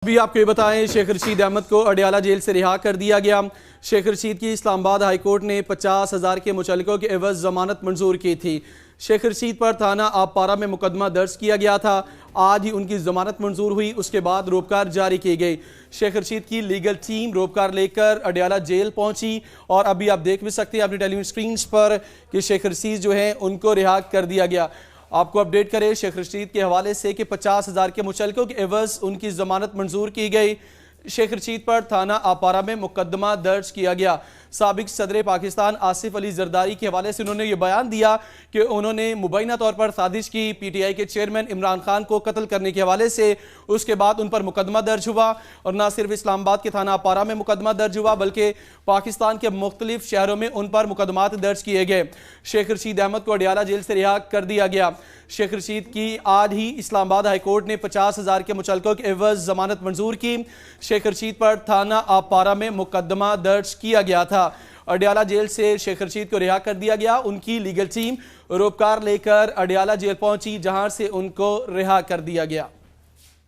ابھی آپ کو یہ بتائیں شیخ رشید احمد کو اڈیالہ جیل سے رہا کر دیا گیا۔ شیخ رشید کی اسلام آباد ہائی کورٹ نے 50,000 کے مچلقوں کے عوض ضمانت منظور کی تھی۔ شیخ رشید پر تھانہ آب پارہ میں مقدمہ درج کیا گیا تھا۔ آج ہی ان کی ضمانت منظور ہوئی، اس کے بعد روپکار جاری کی گئی۔ شیخ رشید کی لیگل ٹیم روپکار لے کر اڈیالہ جیل پہنچی اور ابھی آپ دیکھ بھی سکتے ہیں اپنی ٹیلی ویژن سکرینز پر کہ شیخ رشید جو ہیں ان کو رہا کر دیا گیا۔ آپ کو اپڈیٹ کریں شیخ رشید کے حوالے سے کہ 50,000 کے مچلقوں کے عوض ان کی ضمانت منظور کی گئی۔ شیخ رشید پر تھانہ آب پارہ میں مقدمہ درج کیا گیا۔ سابق صدر پاکستان آصف علی زرداری کے حوالے سے انہوں نے یہ بیان دیا کہ انہوں نے مبینہ طور پر سازش کی پی ٹی آئی کے چیئرمین عمران خان کو قتل کرنے کے حوالے سے۔ اس کے بعد ان پر مقدمہ درج ہوا اور نہ صرف اسلام آباد کے تھانہ آب پارہ میں مقدمہ درج ہوا بلکہ پاکستان کے مختلف شہروں میں ان پر مقدمات درج کیے گئے۔ شیخ رشید احمد کو اڈیالہ جیل سے رہا کر دیا گیا۔ شیخ رشید کی آج ہی اسلام آباد ہائی کورٹ نے 50,000 کے مچلقوں کے عوض ضمانت منظور کی۔ شیخ رشید پر تھانہ آب پارہ میں مقدمہ درج کیا گیا تھا۔ اڈیالہ جیل سے شیخ رشید کو رہا کر دیا گیا۔ ان کی لیگل ٹیم روپکار لے کر اڈیالہ جیل پہنچی جہاں سے ان کو رہا کر دیا گیا۔